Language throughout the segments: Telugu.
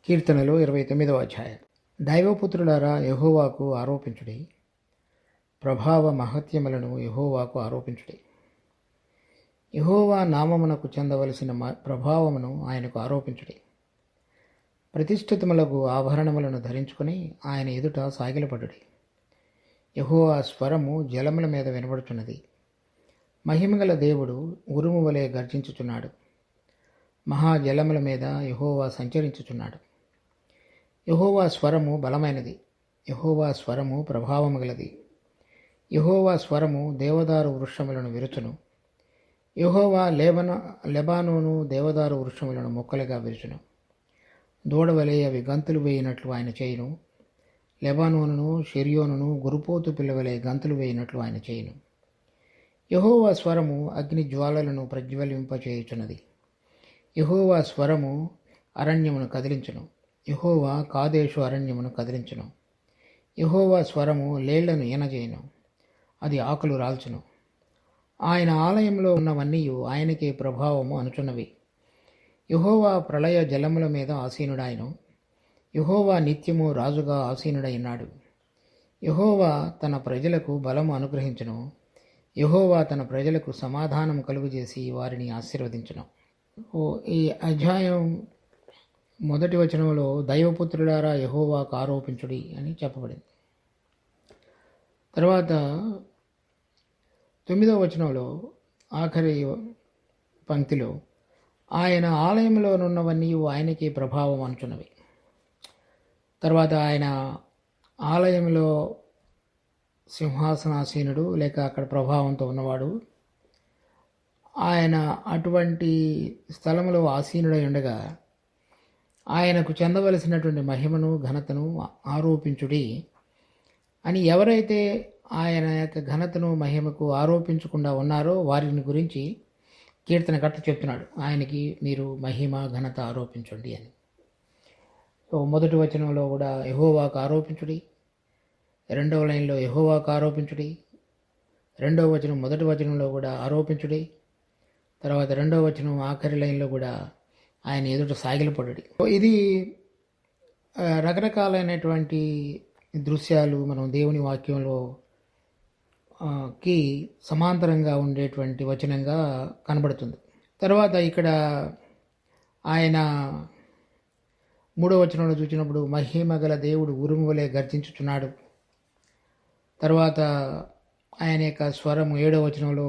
కీర్తనలు 29వ అధ్యాయం. దైవపుత్రులారా, యెహోవాకు ఆరోపించుడి, ప్రభావ మహత్యములను యెహోవాకు ఆరోపించుడి. యెహోవా నామమునకు చెందవలసిన ప్రభావమును ఆయనకు ఆరోపించుడి. ప్రతిష్ఠితములకు ఆభరణములను ధరించుకొని ఆయన ఎదుట సాగిలపడుడి. యెహోవా స్వరము జలముల మీద వినబడుచున్నది. మహిమగల దేవుడు ఉరుము వలె గర్జించుచున్నాడు. మహాజలముల మీద యెహోవా సంచరించుచున్నాడు. యెహోవా స్వరము బలమైనది. యెహోవా స్వరము ప్రభావము గలది. యెహోవా స్వరము దేవదారు వృక్షములను విరుచును. యెహోవా లెబానోను దేవదారు వృక్షములను మొక్కలుగా విరుచును. దూడవలే అవి గంతులు వేయినట్లు ఆయన చేయును. లెబానోనును షెరియోనును గురుపోతు పిల్లవలే గంతులు వేయినట్లు ఆయన చేయును. యెహోవా స్వరము అగ్ని జ్వాలలను ప్రజ్వలింపచేయుచున్నది. యెహోవా స్వరము అరణ్యమును కదిలించును. యెహోవా కాదేశు అరణ్యమును కదిలించును. యెహోవా స్వరము లేళ్లను ఈనజేయును. అది ఆకులు రాల్చును. ఆయన ఆలయంలో ఉన్నవన్నీ ఆయనకే ప్రభావము అనుచున్నవి. యెహోవా ప్రళయ జలముల మీద ఆసీనుడాయను. యెహోవా నిత్యము రాజుగా ఆసీనుడైనాడు. యెహోవా తన ప్రజలకు బలము అనుగ్రహించును. యెహోవా తన ప్రజలకు సమాధానం కలుగజేసి వారిని ఆశీర్వదించును. ఈ అధ్యాయం మొదటి వచనంలో దైవపుత్రులారా యెహోవాకు ఆరోపించుడి అని చెప్పబడింది. తర్వాత 9వ వచనంలో ఆఖరి పంక్తిలో ఆయన ఆలయంలోనున్నవన్నీ ఆయనకి ప్రభావం అనుచున్నవి. తర్వాత ఆయన ఆలయంలో సింహాసనాసీనుడు లేక అక్కడ ప్రభావంతో ఉన్నవాడు. ఆయన అటువంటి స్థలంలో ఆసీనుడై ఉండగా ఆయనకు చెందవలసినటువంటి మహిమను ఘనతను ఆరోపించుడి అని ఎవరైతే ఆయన యొక్క ఘనతను మహిమకు ఆరోపించకుండా ఉన్నారో వారిని గురించి కీర్తనకర్త చెప్తున్నాడు. ఆయనకి మీరు మహిమ ఘనత ఆరోపించండి అని. మొదటి వచనంలో కూడా యెహోవాకు ఆరోపించుడి, రెండవ లైన్లో యెహోవాకు ఆరోపించుడి, రెండవ వచనం మొదటి వచనంలో కూడా ఆరోపించుడి, తర్వాత రెండవ వచనం ఆఖరి లైన్లో కూడా ఆయన ఎదుట సాగిలపడుడి. ఇది రకరకాలైనటువంటి దృశ్యాలు మనం దేవుని వాక్యంలో కి సమాంతరంగా ఉండేటువంటి వచనంగా కనబడుతుంది. తర్వాత ఇక్కడ ఆయన 3వ వచనంలో చూసినప్పుడు మహిమ గల దేవుడు ఉరుము వలె గర్జించుచున్నాడు. తర్వాత ఆయన యొక్క స్వరము 7వ వచనంలో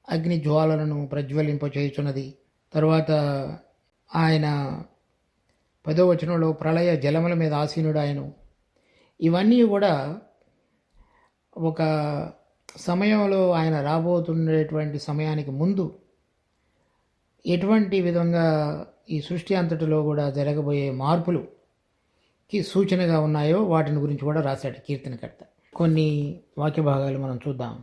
అగ్ని జ్వాలలను ప్రజ్వలింపచేయుచున్నది. తర్వాత ఆయన 10వ వచనంలో ప్రళయ జలముల మీద ఆసీనుడాయను. ఇవన్నీ కూడా ఒక సమయంలో ఆయన రాబోతుండేటువంటి సమయానికి ముందు ఎటువంటి విధంగా ఈ సృష్టి అంతటిలో కూడా జరగబోయే మార్పులుకి సూచనగా ఉన్నాయో వాటిని గురించి కూడా రాశాడు కీర్తనకర్త. కొన్ని వాక్య భాగాలు మనం చూద్దాం.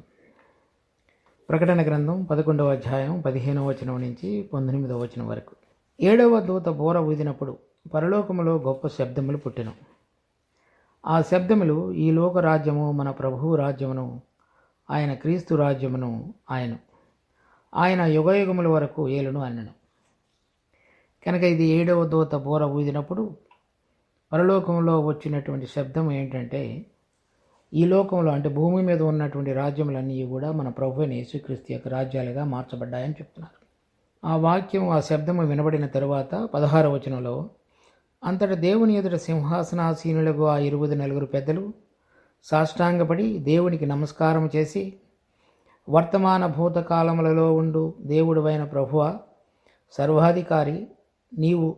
ప్రకటన గ్రంథం 11వ అధ్యాయం 15వ వచనం నుంచి 19వ వచనం వరకు. 7వ దూత బోర ఊదినప్పుడు పరలోకములో గొప్ప శబ్దములు పుట్టెను. ఆ శబ్దములు ఈ లోక రాజ్యము మన ప్రభువు రాజ్యమును ఆయన క్రీస్తు రాజ్యమును ఆయన యుగయుగముల వరకు ఏలును అన్నను. కనుక ఇది 7వ దూత బోర ఊదినప్పుడు పరలోకంలో వచ్చినటువంటి శబ్దం ఏంటంటే ఈ లోకంలో అంటే భూమి మీద ఉన్నటువంటి రాజ్యములన్నీ కూడా మన ప్రభు అయిన యేసుక్రీస్తు యొక్క రాజ్యాలుగా మార్చబడ్డాయని చెప్తున్నారు. ఆ వాక్యం ఆ శబ్దము వినబడిన తరువాత 16వ వచనంలో అంతట దేవుని ఎదుట సింహాసనాసీనులకు ఆ 24 పెద్దలు సాష్టాంగపడి దేవునికి నమస్కారం చేసి, వర్తమాన భూతకాలములలో ఉండు దేవుడువైన ప్రభువా, సర్వాధికారి, నీవు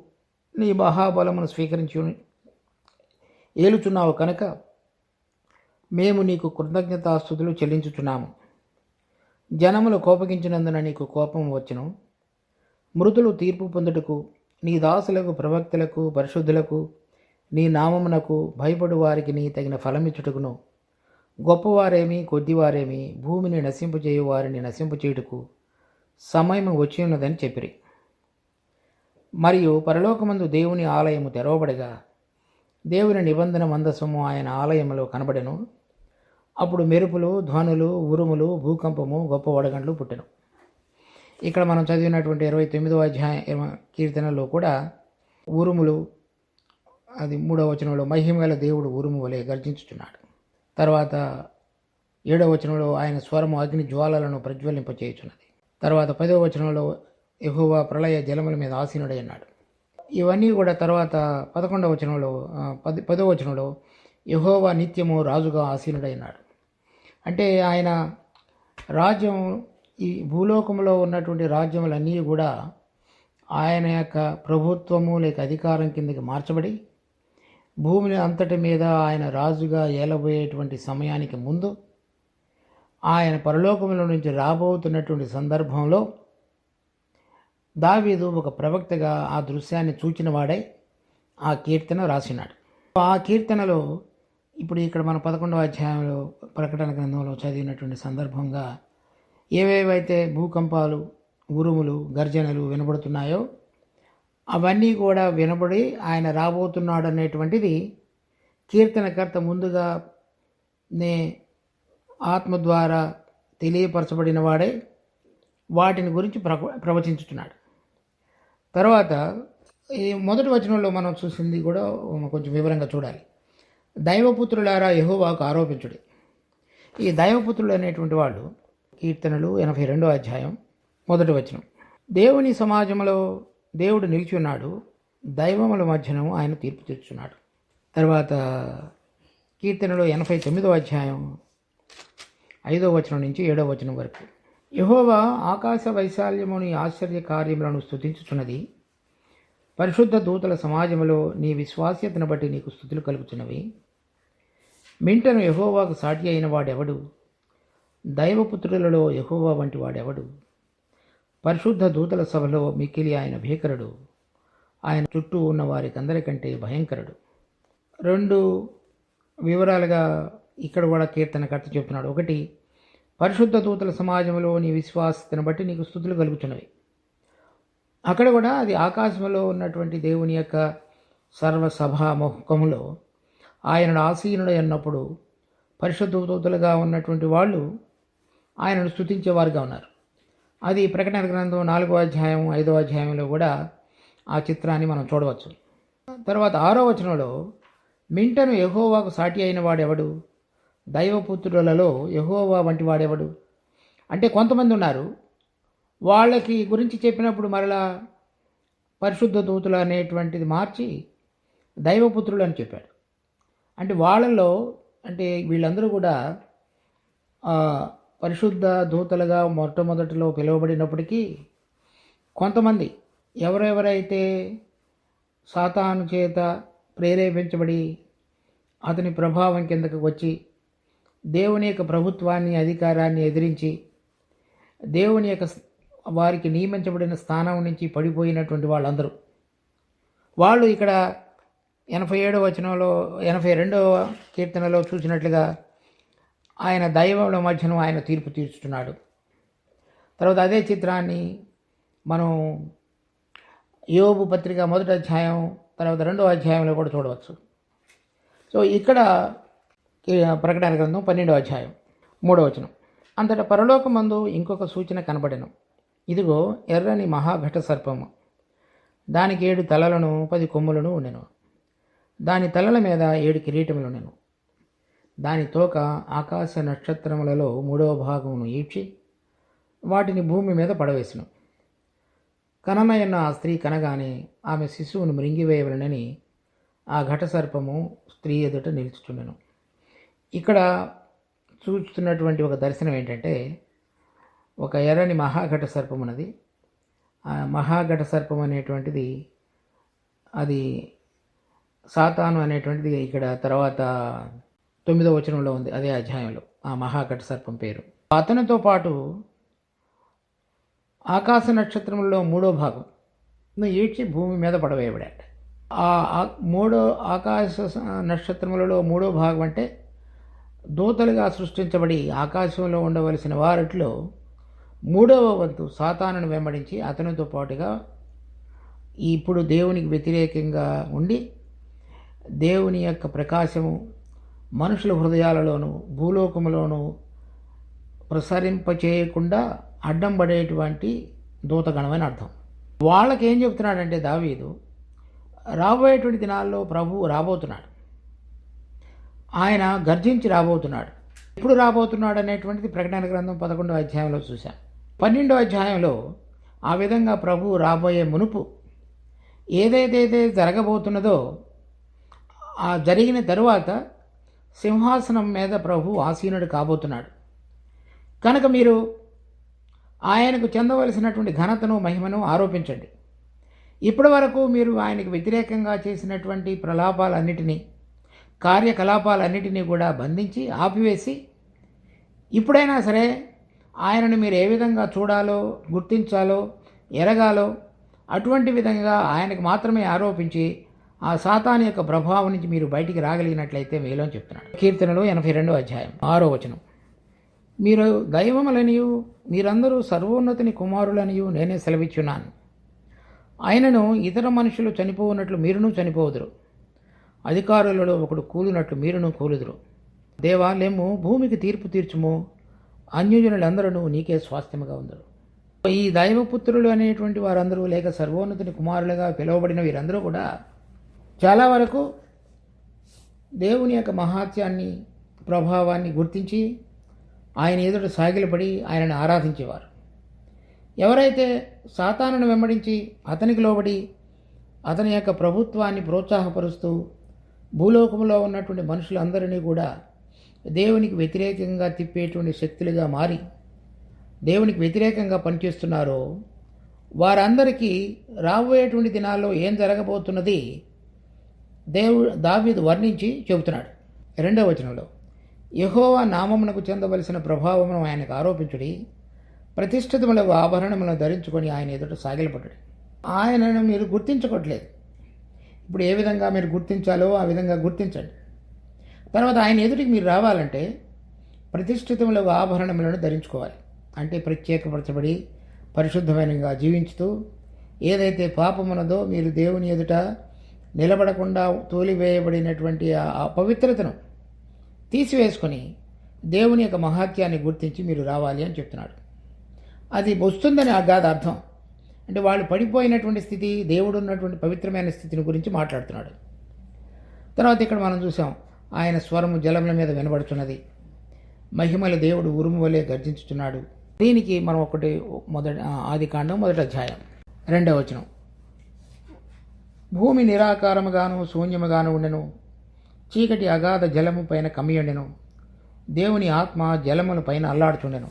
నీ మహాబలమును స్వీకరించి ఏలుచున్నావు కనుక మేము నీకు కృతజ్ఞతాస్తుతులు చెల్లించుచున్నాము. జనములు కోపగించినందున నీకు కోపం వచ్చును. మృతులు తీర్పు పొందుటకు నీ దాసులకు ప్రవక్తలకు పరిశుద్ధులకు నీ నామమునకు భయపడు వారికి నీ తగిన ఫలమిచ్చుటకును గొప్పవారేమి కొద్దివారేమి భూమిని నశింపచేయు వారిని నశింపచేయుటకు సమయం వచ్చి ఉన్నదని చెప్పిరి. మరియు పరలోకమందు దేవుని ఆలయము తెరవబడగా దేవుని నిబంధన మందసము ఆయన ఆలయములో కనబడెను. అప్పుడు మెరుపులు, ధ్వనులు, ఉరుములు, భూకంపము, గొప్ప వడగండ్లు పుట్టెను. ఇక్కడ మనం చదివినటువంటి 29వ అధ్యాయం కీర్తనలో కూడా ఉరుములు, అది 3వ వచనంలో మహిమగల దేవుడు ఉరుము వలె గర్జించుచున్నాడు. తర్వాత 7వ వచనంలో ఆయన స్వరము అగ్ని జ్వాలలను ప్రజ్వలింపచేయుచున్నది. తర్వాత 10వ వచనంలో యెహోవా ప్రళయ జలముల మీద ఆసీనుడై ఉన్నాడు. ఇవన్నీ కూడా తర్వాత 11వ వచనంలో 10వ వచనంలో యెహోవా నిత్యము రాజుగా ఆసీనుడై ఉన్నాడు. అంటే ఆయన రాజ్యం, ఈ భూలోకంలో ఉన్నటువంటి రాజ్యములన్నీ కూడా ఆయన యొక్క ప్రభుత్వము లేక అధికారం కిందకి మార్చబడి భూమిని అంతటి మీద ఆయన రాజుగా ఏలబోయేటువంటి సమయానికి ముందు ఆయన పరలోకముల నుంచి రాబోతున్నటువంటి సందర్భంలో దావీదు ఒక ప్రవక్తగా ఆ దృశ్యాన్ని చూచిన వాడై ఆ కీర్తన రాసినాడు. ఆ కీర్తనలో ఇప్పుడు ఇక్కడ మన 11వ అధ్యాయంలో ప్రకటన గ్రంథంలో చదివినటువంటి సందర్భంగా ఏవేవైతే భూకంపాలు, ఉరుములు, గర్జనలు వినబడుతున్నాయో అవన్నీ కూడా వినబడి ఆయన రాబోతున్నాడు అనేటువంటిది కీర్తనకర్త ముందుగా ఆత్మ ద్వారా తెలియపరచబడిన వాడే వాటిని గురించి ప్రవచించుతున్నాడు. తర్వాత ఈ మొదటి వచనంలో మనం చూసింది కూడా కొంచెం వివరంగా చూడాలి. దైవపుత్రులారా యెహోవాకు ఆరోపించుడి. ఈ దైవపుత్రులు అనేటువంటి వాళ్ళు కీర్తనలు 82వ అధ్యాయం 1వ వచనం. దేవుని సమాజంలో దేవుడు నిలిచి ఉన్నాడు, దైవముల మధ్యన ఆయన తీర్పు తీర్చున్నాడు. తర్వాత కీర్తనలో 89వ అధ్యాయం 5వ వచనం నుంచి 7వ వచనం వరకు. యెహోవా ఆకాశ వైశాల్యముని ఆశ్చర్య కార్యములను స్తుతించుచున్నది. పరిశుద్ధ దూతల సమాజంలో నీ విశ్వాస్యతను బట్టి నీకు స్తుతులు కలుగుతున్నవి. మింటను యెహోవాకు సాటి అయిన వాడెవడు? దైవపుత్రులలో యెహోవా వంటి వాడెవడు? పరిశుద్ధ దూతల సభలో మిక్కిలి ఆయన భీకరుడు, ఆయన చుట్టూ ఉన్న వారికి అందరికంటే భయంకరుడు. 2 వివరాలుగా ఇక్కడ కూడా కీర్తనకర్త చెప్తున్నాడు. ఒకటి, పరిశుద్ధ దూతల సమాజంలో నీ విశ్వాసతను బట్టి నీకు స్తుతులు కలుగుతున్నవి. అక్కడ కూడా అది ఆకాశంలో ఉన్నటువంటి దేవుని యొక్క సర్వసభాముఖములో ఆయనను ఆసీనుడై ఉన్నప్పుడు పరిశుద్ధ దూతలుగా ఉన్నటువంటి వాళ్ళు ఆయనను స్తుతించేవారుగా ఉన్నారు. అది ప్రకటన గ్రంథం 4వ అధ్యాయం 5వ అధ్యాయంలో కూడా ఆ చిత్రాన్ని మనం చూడవచ్చు. తర్వాత 6వ వచనంలో మింటను యెహోవాకు సాటి అయిన వాడెవడు? దైవపుత్రులలో యెహోవా వంటి వాడెవడు? అంటే కొంతమంది ఉన్నారు, వాళ్ళకి గురించి చెప్పినప్పుడు మరలా పరిశుద్ధ దూతులు అనేటువంటిది మార్చి దైవపుత్రులు అని చెప్పాడు. అంటే వాళ్ళల్లో అంటే వీళ్ళందరూ కూడా పరిశుద్ధ దూతలుగా మొట్టమొదటిలో పిలువబడినప్పటికీ కొంతమంది ఎవరెవరైతే సాతాను చేత ప్రేరేపించబడి అతని ప్రభావం కిందకు వచ్చి దేవుని యొక్క ప్రభుత్వాన్ని, అధికారాన్ని ఎదిరించి దేవుని యొక్క వారికి నియమించబడిన స్థానం నుంచి పడిపోయినటువంటి వాళ్ళందరూ వాళ్ళు ఇక్కడ 87వ వచనంలో 82వ కీర్తనలో చూసినట్లుగా ఆయన దైవముల మధ్యన ఆయన తీర్పు తీర్చుతున్నాడు. తర్వాత అదే చిత్రాన్ని మనం యోబు పత్రిక 1వ అధ్యాయం తర్వాత 2వ అధ్యాయంలో కూడా చూడవచ్చు. సో ఇక్కడ ప్రకటన గ్రంథం 12వ అధ్యాయం 3వ వచనం. అంతటా పరలోకమందు ఇంకొక సూచన కనబడెను. ఇదిగో ఎర్రని మహాఘట సర్పము, దానికి 7 తలలను 10 కొమ్ములను ఉండెను. దాని తలల మీద 7 కిరీటములు ఉండెను. దాని తోక ఆకాశ నక్షత్రములలో 3వ భాగమును ఈడ్చి వాటిని భూమి మీద పడవేసెను. కనమైన ఆ స్త్రీ కనగానే ఆమె శిశువును మృంగివేయవలనని ఆ ఘట సర్పము స్త్రీ ఎదుట నిలుచుచుండెను. ఇక్కడ చూస్తున్నటువంటి ఒక దర్శనం ఏంటంటే, ఒక ఎర్రని మహాఘట సర్పం ఉన్నది. ఆ మహాఘట సర్పం అనేటువంటిది అది సాతాను అనేటువంటిది ఇక్కడ తర్వాత 9వ వచనంలో ఉంది, అదే అధ్యాయంలో ఆ మహాఘట సర్పం పేరు. అతనితో పాటు ఆకాశ నక్షత్రములలో 3వ భాగం ఈడ్చి భూమి మీద పడవేయబడాడు. ఆ 3 ఆకాశ నక్షత్రములలో 3వ భాగం అంటే దూతలుగా సృష్టించబడి ఆకాశంలో ఉండవలసిన వారిట్లో 3వ వంతు సాతానును వెంబడించి అతనితో పాటుగా ఇప్పుడు దేవునికి వ్యతిరేకంగా ఉండి దేవుని యొక్క ప్రకాశము మనుషుల హృదయాలలోనూ భూలోకములోనూ ప్రసరింపచేయకుండా అడ్డం పడేటువంటి దూతగణమని అర్థం. వాళ్ళకి ఏం చెప్తున్నాడంటే దావీదు, రాబోయేటువంటి దినాల్లో ప్రభువు రాబోతున్నాడు. ఆయన గర్జించి రాబోతున్నాడు. ఎప్పుడు రాబోతున్నాడు అనేటువంటిది ప్రకటన గ్రంథం 11వ అధ్యాయంలో చూశాం. 12వ అధ్యాయంలో ఆ విధంగా ప్రభువు రాబోయే మునుపు ఏదైతే జరగబోతున్నదో ఆ జరిగిన తరువాత సింహాసనం మీద ప్రభు ఆసీనుడు కాబోతున్నాడు. కనుక మీరు ఆయనకు చెందవలసినటువంటి ఘనతను మహిమను ఆరోపించండి. ఇప్పటి వరకు మీరు ఆయనకు వ్యతిరేకంగా చేసినటువంటి ప్రలాపాలన్నిటినీ కార్యకలాపాలన్నిటినీ కూడా బంధించి ఆపివేసి ఇప్పుడైనా సరే ఆయనను మీరు ఏ విధంగా చూడాలో గుర్తించాలో ఎరగాలో అటువంటి విధంగా ఆయనకు మాత్రమే ఆరోపించి ఆ సాతాను యొక్క ప్రభావం నుంచి మీరు బయటికి రాగలిగినట్లయితే మేలో చెప్తున్నాడు. కీర్తనలు 82వ అధ్యాయం 6వ వచనం. మీరు దైవములనియు మీరందరూ సర్వోన్నతిని కుమారులనియు నేనే సెలవిచ్చున్నాను. ఆయనను ఇతర మనుషులు చనిపోవునట్లు మీరును చనిపోవుదురు, అధికారులలో ఒకడు కూలినట్లు మీరును కూలుదురు. దేవా లేము, భూమికి తీర్పు తీర్చుము, అన్యజనులందరూ నీకే స్వాస్థ్యముగా ఉందరు. ఈ దైవపుత్రులు అనేటువంటి వారందరూ లేక సర్వోన్నతిని కుమారులుగా పిలువబడిన వీరందరూ కూడా చాలా వరకు దేవుని యొక్క మహాత్యాన్ని ప్రభావాన్ని గుర్తించి ఆయన ఎదుట సాగిలపడి ఆయనను ఆరాధించేవారు. ఎవరైతే సాతానును వెంబడించి అతనికి లోబడి అతని యొక్క ప్రభుత్వాన్ని ప్రోత్సాహపరుస్తూ భూలోకంలో ఉన్నటువంటి మనుషులందరినీ కూడా దేవునికి వ్యతిరేకంగా తిప్పేటువంటి శక్తులుగా మారి దేవునికి వ్యతిరేకంగా పనిచేస్తున్నారో వారందరికీ రాబోయేటువంటి దినాల్లో ఏం జరగబోతున్నది దావీదు వర్ణించి చెబుతున్నాడు. 2వ వచనంలో, యెహోవా నామమునకు చెందవలసిన ప్రభావమును ఆయనకు ఆరోపించుడి, ప్రతిష్ఠితములకు ఆభరణములను ధరించుకొని ఆయన ఎదుట సాగిలపడ్డాడు. ఆయనను మీరు గుర్తించుకోవట్లేదు. ఇప్పుడు ఏ విధంగా మీరు గుర్తించాలో ఆ విధంగా గుర్తించండి. తర్వాత ఆయన ఎదుటికి మీరు రావాలంటే ప్రతిష్ఠితములకు ఆభరణములను ధరించుకోవాలి. అంటే ప్రత్యేకపరచబడి పరిశుద్ధమైనగా జీవించుతూ ఏదైతే పాపమున్నదో మీరు దేవుని ఎదుట నిలబడకుండా తోలివేయబడినటువంటి ఆ అపవిత్రతను తీసివేసుకొని దేవుని యొక్క మహాత్యాన్ని గుర్తించి మీరు రావాలి అని చెప్తున్నాడు. అది వస్తుందని కాదు అర్థం. అంటే వాళ్ళు పడిపోయినటువంటి స్థితి, దేవుడు ఉన్నటువంటి పవిత్రమైన స్థితిని గురించి మాట్లాడుతున్నాడు. తర్వాత ఇక్కడ మనం చూసాం, ఆయన స్వరము జలముల మీద వినబడుతున్నది, మహిమల దేవుడు ఉరుము వలె గర్జించుతున్నాడు. దీనికి మనం ఆదికాండం 1వ అధ్యాయం 2వ వచనం, భూమి నిరాకారముగాను శూన్యముగాను ఉండెను, చీకటి అగాధ జలము పైన కమ్మియుండెను, దేవుని ఆత్మ జలముల పైన అల్లాడుచుండెను.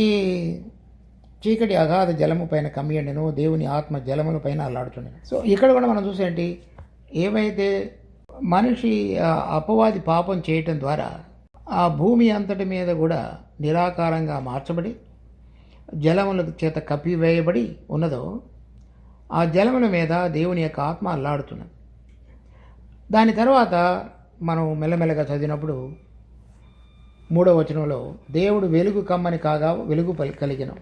ఈ చీకటి అగాధ జలము పైన కమ్మియుండెను, దేవుని ఆత్మ జలముల పైన అల్లాడుచుండెను. సో ఇక్కడ కూడా మనం చూసేంటి, ఏవైతే మనిషి అపవాది పాపం చేయటం ద్వారా ఆ భూమి అంతటి మీద కూడా నిరాకారంగా మార్చబడి జలముల చేత కప్పివేయబడి ఉన్నదో ఆ జలముల మీద దేవుని యొక్క ఆత్మ అల్లాడుతున్నది. దాని తర్వాత మనం మెల్లమెల్లగా చదివినప్పుడు 3వ వచనంలో, దేవుడు వెలుగు కమ్మని కాగా వెలుగు కలిగెను.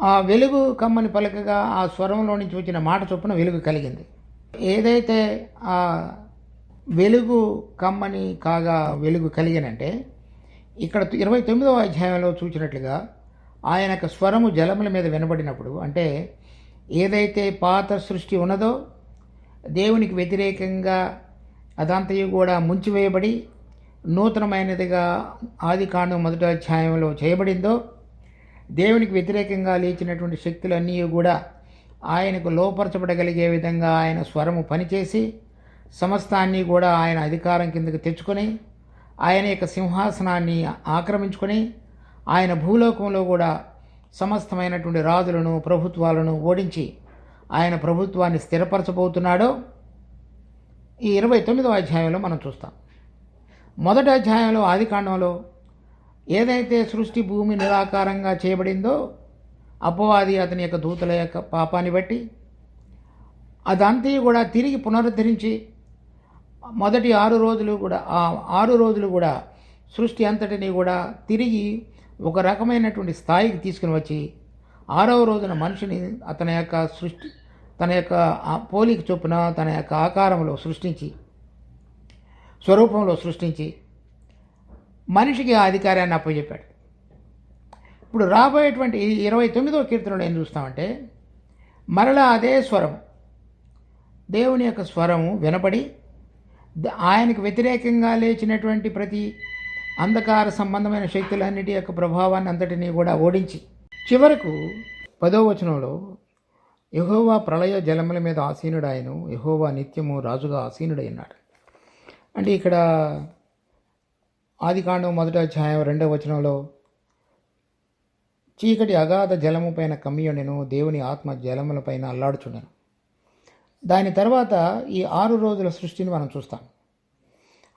ఆ వెలుగు కమ్మని పలకగా ఆ స్వరంలో నుంచి వచ్చిన మాట చొప్పున వెలుగు కలిగింది. ఏదైతే ఆ వెలుగు కమ్మని కాగా వెలుగు కలిగినంటే ఇక్కడ 29వ అధ్యాయంలో చూసినట్లుగా ఆయన యొక్క స్వరము జలముల మీద వినబడినప్పుడు, అంటే ఏదైతే పాత సృష్టి ఉన్నదో దేవునికి వ్యతిరేకంగా అదంతయు కూడా ముంచివేయబడి నూతనమైనదిగా ఆదికాండం 1వ అధ్యాయంలో చేయబడిందో, దేవునికి వ్యతిరేకంగా లేచినటువంటి శక్తులన్నీ కూడా ఆయనకు లోపరచబడగలిగే విధంగా ఆయన స్వరము పనిచేసి సమస్తాన్ని కూడా ఆయన అధికారం కిందకు తెచ్చుకొని ఆయన యొక్క సింహాసనాన్ని ఆక్రమించుకొని ఆయన భూలోకంలో కూడా సమస్తమైనటువంటి రాజులను ప్రభుత్వాలను ఓడించి ఆయన ప్రభుత్వాన్ని స్థిరపరచబోతున్నాడో ఈ 29వ అధ్యాయంలో మనం చూస్తాం. 1వ అధ్యాయంలో ఆదికాండంలో ఏదైతే సృష్టి భూమి నిరాకారంగా చేయబడిందో అపవాది అతని యొక్క దూతల యొక్క పాపాన్ని బట్టి అదంతా కూడా తిరిగి పునరుద్ధరించి మొదటి 6 రోజులు కూడా సృష్టి అంతటిని కూడా తిరిగి ఒక రకమైనటువంటి స్థాయికి తీసుకుని వచ్చి 6వ రోజున మనిషిని తన యొక్క పోలిక చొప్పున తన యొక్క ఆకారంలో సృష్టించి స్వరూపంలో సృష్టించి మనిషికి ఆ అధికారాన్ని అప్పచెప్పాడు. ఇప్పుడు రాబోయేటువంటి 29వ కీర్తనలో ఏం చూస్తామంటే, మరలా అదే స్వరం దేవుని యొక్క స్వరము వినపడి ఆయనకు వ్యతిరేకంగా లేచినటువంటి ప్రతి అంధకార సంబంధమైన శక్తులన్నిటి యొక్క ప్రభావాన్ని అంతటినీ కూడా ఓడించి చివరకు 10వ వచనంలో యెహోవా ప్రళయ జలముల మీద ఆసీనుడాయను, యెహోవా నిత్యము రాజుగా ఆసీనుడైనాడు. అంటే ఇక్కడ ఆదికాండం 1వ అధ్యాయం 2వ వచనంలో చీకటి అగాధ జలము పైన కమ్మియుండెను, దేవుని ఆత్మ జలముల పైన అల్లాడుచుండెను. దాని తర్వాత ఈ 6 రోజుల సృష్టిని మనం చూస్తాం.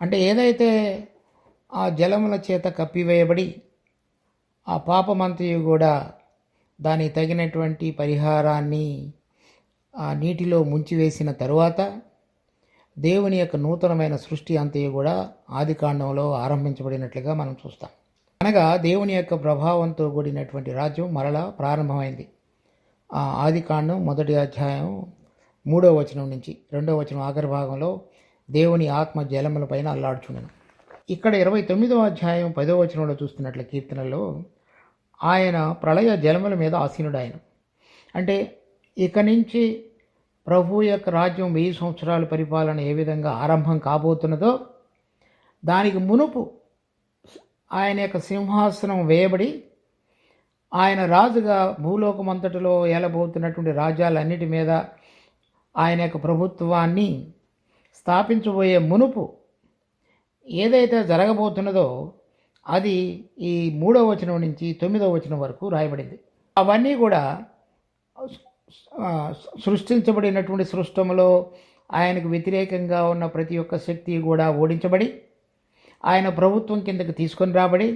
అంటే ఏదైతే ఆ జలముల చేత కప్పివేయబడి ఆ పాపమంతయు కూడా దానికి తగినటువంటి పరిహారాన్ని ఆ నీటిలో ముంచివేసిన తరువాత దేవుని యొక్క నూతనమైన సృష్టి అంతయు కూడా ఆదికాండంలో ఆరంభించబడినట్లుగా మనం చూస్తాం. అనగా దేవుని యొక్క ప్రభావంతో కూడినటువంటి రాజ్యం మరలా ప్రారంభమైంది. ఆ ఆదికాండం 1వ అధ్యాయం 3వ వచనం నుంచి 2వ వచనం ఆఖరి భాగంలో దేవుని ఆత్మ జలముల పైన అల్లాడుచుండెను. ఇక్కడ 29వ అధ్యాయం 10వ వచనంలో చూస్తున్నట్ల కీర్తనలో ఆయన ప్రళయ జలముల మీద ఆసీనుడాయను. అంటే ఇక నుంచి ప్రభు యొక్క రాజ్యం 1000 సంవత్సరాల పరిపాలన ఏ విధంగా ఆరంభం కాబోతున్నదో దానికి మునుపు ఆయన యొక్క సింహాసనం వేయబడి ఆయన రాజుగా భూలోకమంతటిలో ఏలబోతున్నటువంటి రాజ్యాలన్నిటి మీద ఆయన యొక్క ప్రభుత్వాన్ని స్థాపించబోయే మునుపు ఏదైతే జరగబోతున్నదో అది ఈ 3వ వచనం నుంచి 9వ వచనం వరకు రాయబడింది. అవన్నీ కూడా సృష్టించబడినటువంటి సృష్టంలో ఆయనకు వ్యతిరేకంగా ఉన్న ప్రతి ఒక్క శక్తి కూడా ఓడించబడి ఆయన ప్రభుత్వం కిందకి తీసుకొని రాబడి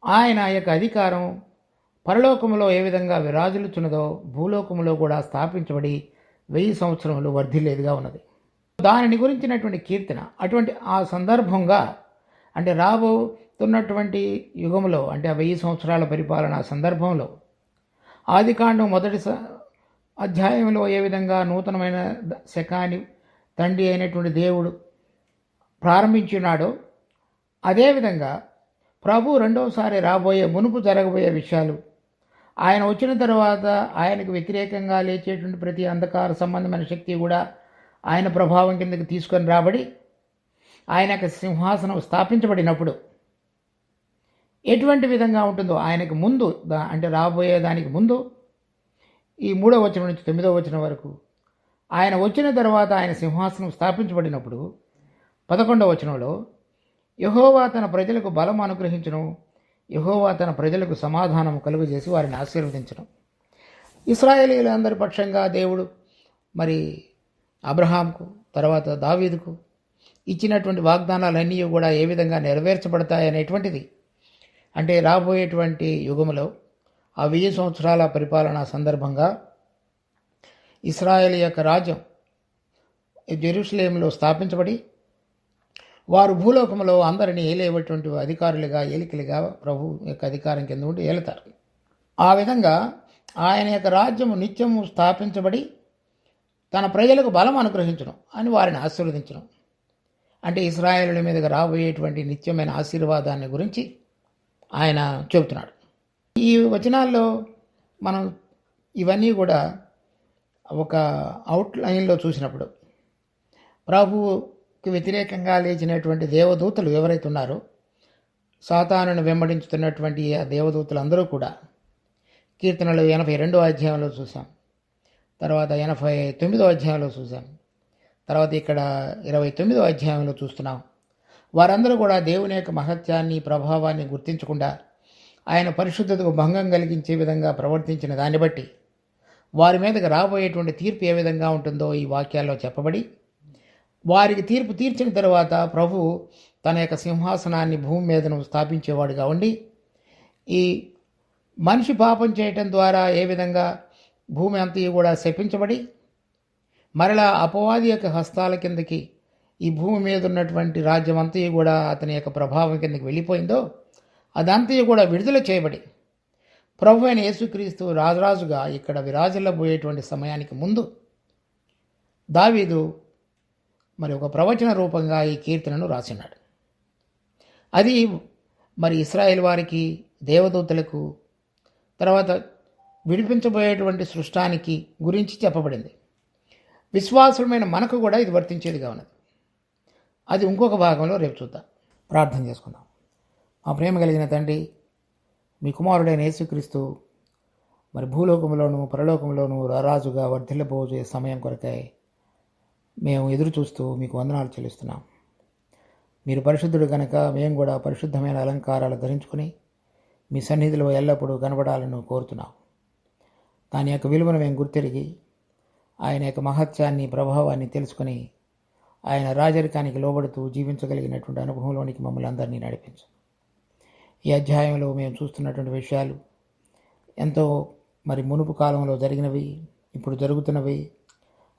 ఆయన యొక్క అధికారం పరలోకములో ఏ విధంగా విరాజులుచున్నదో భూలోకములో కూడా స్థాపించబడి 1000 సంవత్సరములు వర్ధిల్లేదిగా ఉన్నది. దానిని గురించినటువంటి కీర్తన అటువంటి ఆ సందర్భంగా అంటే రాబోతున్నటువంటి యుగంలో అంటే 1000 సంవత్సరాల పరిపాలన సందర్భంలో ఆదికాండం 1వ అధ్యాయంలో ఏ విధంగా నూతనమైన శకాన్ని తండ్రి అయినటువంటి దేవుడు ప్రారంభించున్నాడో అదేవిధంగా ప్రభు రెండవసారి రాబోయే మునుపు జరగబోయే విషయాలు ఆయన వచ్చిన తర్వాత ఆయనకు వ్యతిరేకంగా లేచేటువంటి ప్రతి అంధకార సంబంధమైన శక్తి కూడా ఆయన ప్రభావం కిందకి తీసుకొని రాబడి ఆయన యొక్క సింహాసనం స్థాపించబడినప్పుడు ఎటువంటి విధంగా ఉంటుందో ఆయనకు ముందు అంటే రాబోయే దానికి ముందు ఈ 3వ వచనం నుంచి 9వ వచనం వరకు ఆయన వచ్చిన తర్వాత ఆయన సింహాసనం స్థాపించబడినప్పుడు 11వ వచనంలో యెహోవా తన ప్రజలకు బలం అనుగ్రహించను, యెహోవా తన ప్రజలకు సమాధానం కలుగజేసి వారిని ఆశీర్వదించడం. ఇశ్రాయేలీయులందరి పక్షంగా దేవుడు మరి అబ్రహాంకు తర్వాత దావీదుకు ఇచ్చినటువంటి వాగ్దానాలన్నీ కూడా ఏ విధంగా నెరవేర్చబడతాయనేటువంటిది అంటే రాబోయేటువంటి యుగంలో ఆ 1000 సంవత్సరాల పరిపాలనా సందర్భంగా ఇశ్రాయేల్ యొక్క రాజ్యం జెరూసలేములో స్థాపించబడి వారు భూలోకంలో అందరినీ ఏలేటువంటి అధికారులుగా ఏలికలుగా ప్రభు యొక్క అధికారం కింద ఉండి ఏలుతారు. ఆ విధంగా ఆయన యొక్క రాజ్యము నిత్యము స్థాపించబడి తన ప్రజలకు బలం అనుగ్రహించడం అని వారిని ఆశీర్వదించడం అంటే ఇశ్రాయేలుల మీదగా రాబోయేటువంటి నిత్యమైన ఆశీర్వాదాన్ని గురించి ఆయన చెబుతున్నాడు. ఈ వచనాల్లో మనం ఇవన్నీ కూడా ఒక అవుట్లైన్లో చూసినప్పుడు ప్రభువుకి వ్యతిరేకంగా లేచినటువంటి దేవదూతలు ఎవరైతే ఉన్నారో సాతానును వెంబడించుతున్నటువంటి ఆ దేవదూతలు అందరూ కూడా కీర్తనలు 82వ అధ్యాయంలో చూసాం, తర్వాత 89వ అధ్యాయంలో చూసాం, తర్వాత ఇక్కడ 29వ అధ్యాయంలో చూస్తున్నాం. వారందరూ కూడా దేవుని యొక్క మహత్యాన్ని ప్రభావాన్ని గుర్తించకుండా ఆయన పరిశుద్ధతకు భంగం కలిగించే విధంగా ప్రవర్తించిన దాన్ని బట్టి వారి మీదకి రాబోయేటువంటి తీర్పు ఏ విధంగా ఉంటుందో ఈ వాక్యాల్లో చెప్పబడి వారికి తీర్పు తీర్చిన తర్వాత ప్రభు తన యొక్క సింహాసనాన్ని భూమి మీదను స్థాపించేవాడుగా ఉండి ఈ మనిషి పాపం చేయటం ద్వారా ఏ విధంగా భూమి అంతయు కూడా శపించబడి మరలా అపవాది యొక్క హస్తాల కిందకి ఈ భూమి మీద ఉన్నటువంటి రాజ్యం అంతయు కూడా అతని యొక్క ప్రభావం కిందకి వెళ్ళిపోయిందో అదంతయు కూడా విడుదల చేయబడి ప్రభు అయిన యేసుక్రీస్తు రాజుగా ఇక్కడ విరాజిల్లబోయేటువంటి సమయానికి ముందు దావీదు మరి ఒక ప్రవచన రూపంగా ఈ కీర్తనను రాసినాడు. అది మరి ఇశ్రాయేల్ వారికి దేవదూతలకు తర్వాత విడిపించబోయేటువంటి సృష్టానికి గురించి చెప్పబడింది. విశ్వాసులమైన మనకు కూడా ఇది వర్తించేదిగా ఉన్నది. అది ఇంకొక భాగంలో రేపు చూద్దాం. ప్రార్థన చేసుకుందాం. మా ప్రేమ కలిగిన తండ్రి, మీ కుమారుడైన యేసుక్రీస్తు మరి భూలోకంలోనూ పరలోకంలోనూ రారాజుగా వర్ధిల్లబోయే సమయం కొరకై మేము ఎదురు చూస్తూ మీకు వందనాలు చెల్లిస్తున్నాం. మీరు పరిశుద్ధుడు కనుక మేము కూడా పరిశుద్ధమైన అలంకారాలు ధరించుకుని మీ సన్నిధిలో ఎల్లప్పుడూ కనబడాలని కోరుతున్నాం. దాని యొక్క విలువను మేము గుర్తెరిగి ఆయన యొక్క మహత్యాన్ని ప్రభావాన్ని తెలుసుకుని ఆయన రాజరికానికి లోబడుతూ జీవించగలిగినటువంటి అనుభవంలోనికి మమ్మల్ని అందరినీ నడిపించు. ఈ అధ్యాయంలో మేము చూస్తున్నటువంటి విషయాలు ఎంతో మరి మునుపు కాలంలో జరిగినవి, ఇప్పుడు జరుగుతున్నవి,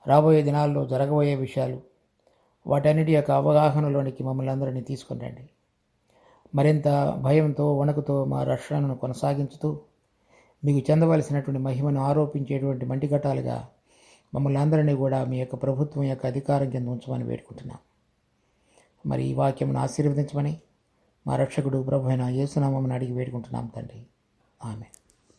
రాబోయే దినాల్లో జరగబోయే విషయాలు, వాటన్నిటి యొక్క అవగాహనలోనికి మమ్మల్ని అందరినీ తీసుకుని రండి. మరింత భయంతో వణుకుతో మా రక్షణను కొనసాగించుతూ మీకు చెందవలసినటువంటి మహిమను ఆరోపించేటువంటి మంటిఘటాలుగా మమ్మల్ని అందరినీ కూడా మీ యొక్క ప్రభుత్వం యొక్క అధికారం కింద ఉంచమని వేడుకుంటున్నాం. మరి ఈ వాక్యమును ఆశీర్వదించమని మా రక్షకుడు ప్రభు అయిన యేసునామమును అడిగి వేడుకుంటున్నాం తండ్రి. ఆమేన్.